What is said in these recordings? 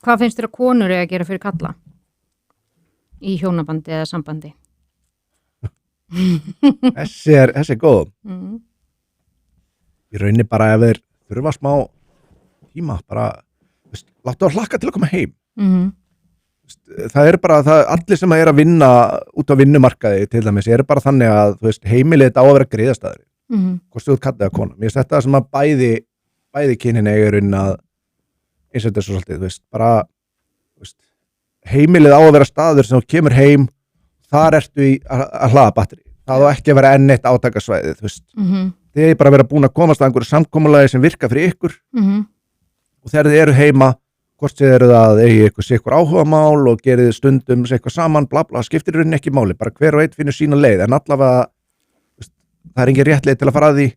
Hvað finnst þér að konur eiga að gera fyrir kalla? Í hjónabandi eða sambandi? Þessi er góð. Í rauninni bara ef þeir þurfa smá tíma, bara, láttu að hlakka til að koma heim. Það er bara, allir sem er að vinna út á vinnumarkaði til dæmis, er bara þannig að, heimilið þetta á að vera griðastæður. Hvort þú kallið að kona. Mér finnst þetta sem að bæði kynin eiga raunin að eins og þetta er svo svolítið, bara, heimilið á að vera staður sem þú kemur heim, þar ertu að hlaða batteri. Það á ekki að vera enn eitt átakasvæðið, Þið er bara að vera búin að komast að einhverju samkomulagi sem virka fyrir ykkur og þegar þið eru heima, hvort þið eru það eigi ykkur áhugamál og gerið stundum eitthvað saman, bla bla, skiptir rauninni ekki máli, bara hver og einn finnur sína leið, en allavega, það er engin rétt leið til að fara að því,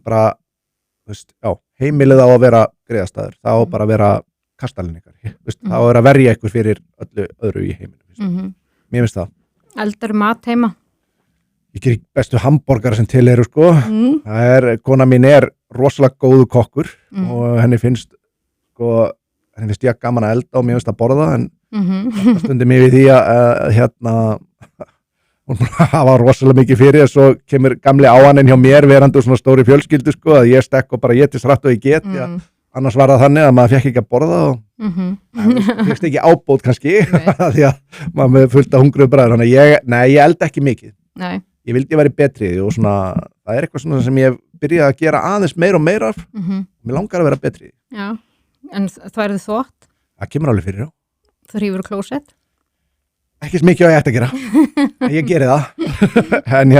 bara, heimilið á að vera griðastæður, það á bara að vera kastalinn ykkar, það á að vera að verja ykkur fyrir öllu öðru í heiminu, mér finnst það. Eldarðu mat heima? Ég gerir bestu hamborgara sem til eru, kona mín er rosalega góðu kokkur og henni finnst ég gaman að elda og mér finnst að borða, en stundum ég við því að hún hafa rosalega mikið fyrir og svo kemur gamli áaninn hjá mér verandi svona stóri fjölskyldu, að ég stekk og bara étist rætt og ég get, annars var það þannig að maður fekk ekki að borða og fekst ekki ábót kannski því að maður fullt að hungruðu bræður, þannig að ég elda ekki mikið. Nei. Ég vildi vera betri og svona, það er eitthvað svona sem ég byrjaði að gera aðeins meira og meira af, mér langar að vera betri. Já, en það er þvott? Það kemur alveg fyrir, já. Það hrífur klósett? Ekki sem mikið á ég ætti að gera, ég geri það, en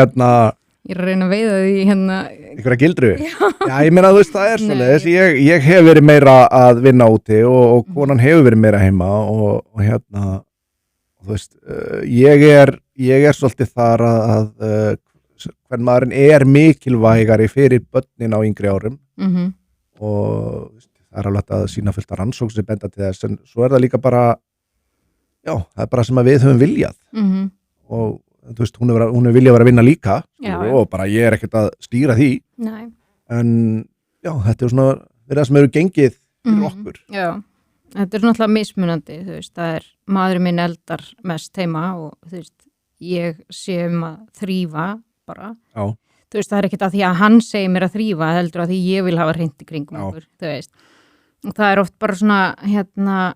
Ég er að reyna að veiða því einhverja gildru? Já, ég meina það er svoleiðis, ég hef verið meira að vinna úti og konan hefur verið meira heima og ég er svolítið þar að hvern maðurinn er mikilvægari fyrir börnin á yngri árum og það er alveg að sína fullt af rannsókn sem benda til þess, en svo er það líka bara það er bara sem að við höfum viljað og hún er viljað að vera að vinna líka og bara ég er ekkert að stýra því. Nei. En þetta er svona verið sem eru gengið fyrir okkur. Já. Þetta er náttúrulega mismunandi, það er maðurinn minn eldar mest heima og ég sé að þrífa bara. Já. Það er ekkert að því að hann segir mér að þrífa, heldur að því ég vil hafa hreint í kringum okkur, Og það er oft bara svona,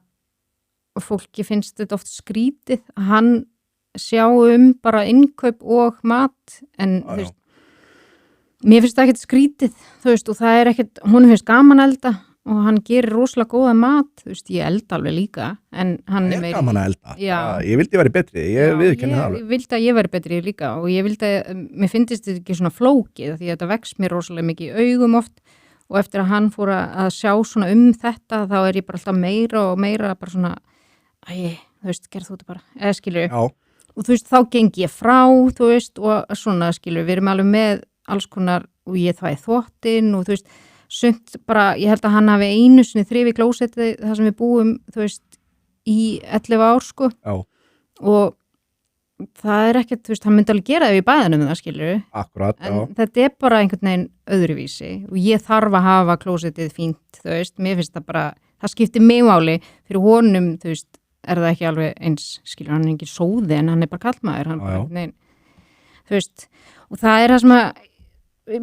og fólki finnst þetta oft skrítið, að hann sjá bara innkaup og mat, en mér finnst það ekkert skrítið, og það er ekkert, hún finnst gaman að elda, og hann gerir rosalega góða mat, ég elda alveg líka, en hann er meira... gaman að elda, ég vildi vera betri, ég viðurkenni það alveg. Ég vildi að ég veri betri líka og ég vildi að, mér finnst þetta ekki svona flókið, því að þetta vex mér rosalega mikið í augum oft og eftir að hann fór að sjá svona þetta, þá er ég bara alltaf meira og meira bara svona, gerð þú þetta bara, eða skilur. Já. Og þá geng ég frá, og svona skilur, við erum alveg með alls konar og ég þvæði þvottinn og sumt bara, ég held að hann hafi einu sinni þrifi klósetti þar sem við búum, í 11 ár, Já. Og það er ekkert, hann myndi alveg gera það í bæðanum það, skilur. Akkurat, en þetta er bara einhvern veginn öðruvísi og ég þarf að hafa klósettið fínt, mér finnst það bara, það skiptir mig máli fyrir honum, er það ekki alveg eins, skilur, hann er ekki sóði en hann er bara kallmaður, hann bara einhvern veginn, og það er það sem að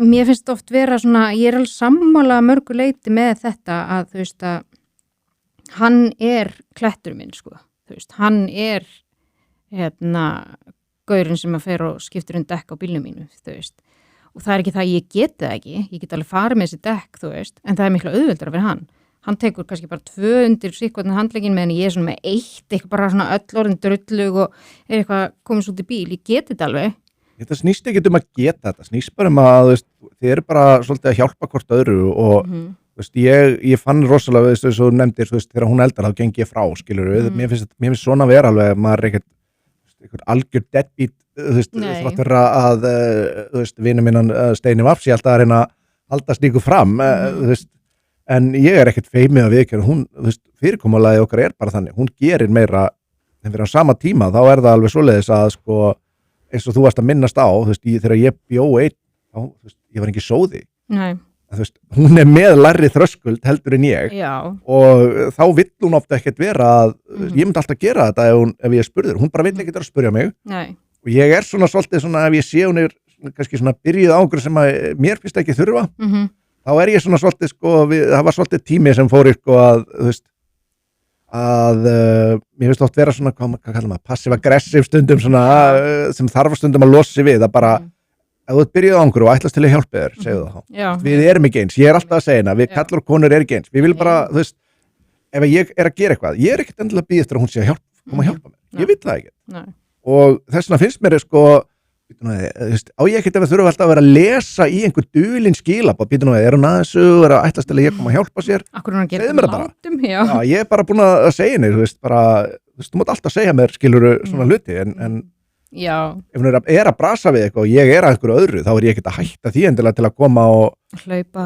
mér finnst oft vera svona, ég er alveg sammála mörgu leyti með þetta að að hann er klettur minn, hann er gaurinn sem að fer og skiptir dekk á bílnum mínu, og það er ekki það að ég geti það ekki, ég get alveg farið með þessi dekk, en það er miklu auðveldara fyrir hann tekur kannski bara 200 sikkotna handlegin meðan ég er svona með eitthvað bara svona öll orðin drullug og er eitthvað komið svo út í bíl, ég geti þetta alveg. Þetta snýst ekki að geta þetta, snýst bara að þið eru bara svolítið að hjálpa hvort öðru og ég fann rosalega, þess að þú nefndir, þegar hún eldar þá gengi ég frá, skilur við, mér finnst svona að vera alveg, maður er ekkert algjör deadbeat, þátt vera að, vinur minnan Steini Vaps, ég alltaf að reyna að halda slíku fram, en ég er ekkert feimið að viðkjöra, hún, fyrirkomulagið okkar er bara þannig, hún gerir meira, en fyrir á sama tíma, þá er það alveg svoleiðis að, eins og þú varst að minnast á, þegar ég bjó einn, ég var ekki sóði. Nei. þú veist, hún með lærri þröskuld heldur en ég og þá vill hún ofta ekkert vera að ég myndi alltaf gera þetta ef ég spurður, hún bara vill ekkert vera að spurja mig og ég svona svolítið svona ef ég sé hún kannski svona byrjuð á okkur sem að mér finnst ekki þurfa þá ég svona svolítið sko, það var svolítið tími sem fór sko að þú veist mér finnst oft vera svona, hvað kallar maður, passive-aggressive stundum svona, sem þarf stundum að losa sig við, það bara ef þú ert byrjuð á einhverju og ætlast til að hjálpa þér, segðu það þá við erum ekki eins, ég alltaf að segja við kallar og konur ekki eins, við viljum bara þú veist, ef ég að gera eitthvað ég ekkert endilega að býða eftir að hún sé að koma að hjálpa mér ég vil það ekki og þess vegna finnst mér sko á ég ekkert ef við þurfum alltaf að vera að lesa í einhver dulinn skilabóð, hún aðeins að ætlast til að ég koma að hjálpa sér segðu mér það bara ég bara búin að segja henni, þú veist, þú mátt alltaf segja mér, skiluru, svona hluti en ef hún að brasa við eitthvað og ég að einhverju öðru, þá ég ekkert að hætta því endilega til að koma og hlaupa